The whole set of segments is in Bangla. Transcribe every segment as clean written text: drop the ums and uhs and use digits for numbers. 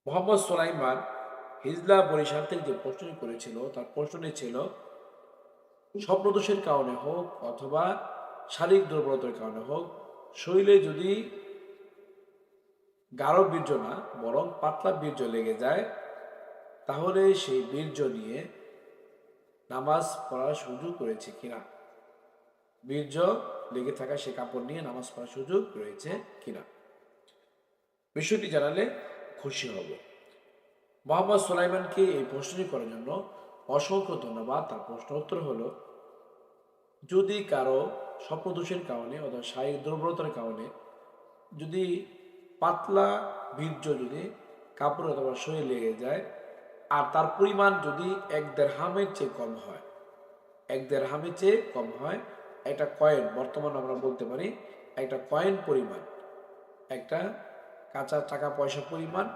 মোহাম্মদ সুলাইমান হিজলা বরিশাল থেকে যে প্রশ্নটি করেছিল তার প্রশ্নটি ছিল স্বপ্নদোষের কারণে হোক অথবা শারীরিক দুর্বলতার কারণে হোক শরীরে যদি গাঢ় বীর্য না বরং পাতলা বীর্য লেগে যায় তাহলে সেই বীর্য নিয়ে নামাজ পড়ার সুযোগ রয়েছে কিনা। বীর্য লেগে থাকা সে কাপড় নিয়ে নামাজ পড়ার সুযোগ রয়েছে কিনা, বিষয়টি জানালে খুশি হব। মোহাম্মদ সুলাইমানকে এই প্রশ্নটি করার জন্য অসংখ্য ধন্যবাদ। তার প্রশ্ন উত্তর হলো, যদি কারো স্বপ্নদোষের কারণে অথবা শারীরিক দুর্বলতার কারণে যদি পাতলা বীর্য যদি কাপড় অথবা শরীরে লেগে যায় আর তার পরিমাণ যদি 1 দিরহামের চেয়ে কম হয়, 1 দিরহামের চেয়ে কম হয়, একটা কয়েন, বর্তমানে আমরা বলতে পারি একটা কয়েন পরিমাণ, একটা কাঁচা টাকা পয়সা পরিমাণ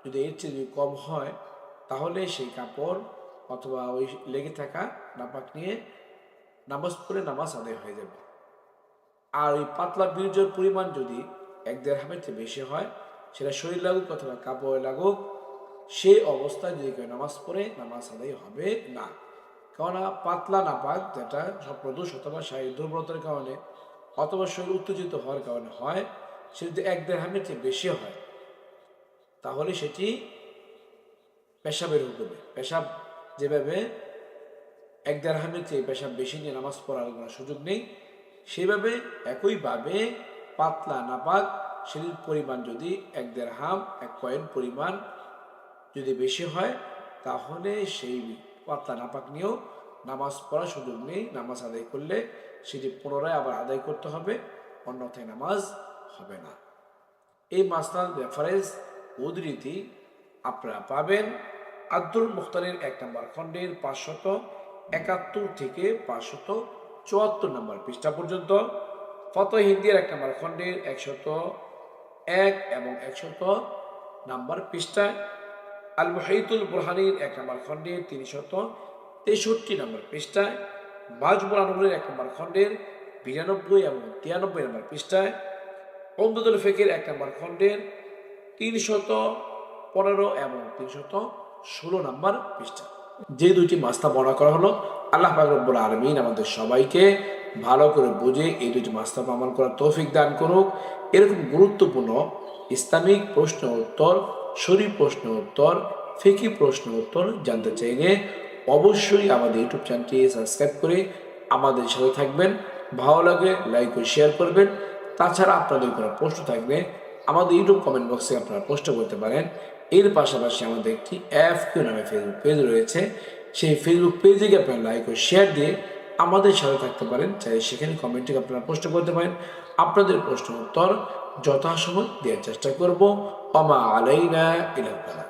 যদি এর চেয়ে যদি কম হয় তাহলে সেই কাপড় অথবা ওই লেগে থাকা নাপাক নিয়ে নামাজ পড়ে নামাজ আদায় হয়ে যাবে। আর ওই পাতলা বীর্যের পরিমাণ যদি 1 দিরহামের চেয়ে বেশি হয়, সেটা শরীর লাগুক অথবা কাপড়ে লাগুক, সেই অবস্থায় যদি কেউ নামাজ পড়ে নামাজ আদায় হবে না। কেননা পাতলা নাপাক যেটা স্বপ্নদোষ অথবা শারীরিক দুর্বলতার কারণে অথবা শরীর উত্তেজিত হওয়ার কারণে হয়, সে যদি 1 দিরহামের চেয়ে বেশি হয় তাহলে সেটি পেশাবের হুকুমে, পেশাব যেভাবে 1 দিরহামের চেয়ে পেশাব বেশি নিয়ে নামাজ পড়ার কোনো সুযোগ নেই, সেভাবে একইভাবে পাতলা নাপাক শরীর পরিমাণ যদি 1 দিরহাম 1 কয়েন পরিমাণ যদি বেশি হয় তাহলে সেই পাতলা নাপাক নিয়েও নামাজ পড়ার সুযোগ নেই। নামাজ আদায় করলে সেটি পুনরায় আবার আদায় করতে হবে, অন্যথায় নামাজ হবে না। এই মাসলার রেফারেন্স উদ্ধৃতি আপনারা পাবেন আব্দুল মুখতারের 1 নম্বর খণ্ডের 571 থেকে 574 নম্বর পৃষ্ঠা পর্যন্ত, ফতোয়া হিন্দির 1 নম্বর খণ্ডের 101 এবং 100 নম্বর পৃষ্ঠায়, আল মুহাইতুল বুরহানির 1 নম্বর খণ্ডের 363 নম্বর পৃষ্ঠায়, মাজমুল আনওয়ারের 1 নম্বর খণ্ডের 92 এবং 93 নম্বর পৃষ্ঠায়, উমদাতুল ফিকহের 1 নম্বর খণ্ডের 315 এবং 316 নম্বর পৃষ্ঠা। যে দুইটি মাসলা বর্ণনা করা হলো, আল্লাহ পাক রব্বুল আলামিন আমাদের সবাইকে ভালো করে বুঝে এই দুইটি মাসলা আমল করার তৌফিক দান করুক। এরকম গুরুত্বপূর্ণ ইসলামিক প্রশ্ন উত্তর, শরীফ প্রশ্ন উত্তর, ফিকহি প্রশ্ন উত্তর জানতে চাইলে অবশ্যই আমাদের ইউটিউব চ্যানেলটি সাবস্ক্রাইব করে আমাদের সাথে থাকবেন। ভালো লাগে লাইক ও শেয়ার করবেন। তাছাড়া আপনাদের কোনো প্রশ্ন থাকলে আমাদের ইউটিউব কমেন্ট বক্সে আপনারা প্রশ্ন করতে পারেন। এর পাশাপাশি আমাদের একটি FQ নামে ফেসবুক পেজ রয়েছে, সেই ফেসবুক পেজে গিয়ে আপনারা লাইক ও শেয়ার দিয়ে আমাদের সাথে থাকতে পারেন। চাই সেখানে কমেন্টে আপনারা প্রশ্ন করতে পারেন। আপনাদের প্রশ্ন উত্তর যথাসময় দেওয়ার চেষ্টা করব। ওমা আলাইনা ইল্লাল বালাগ।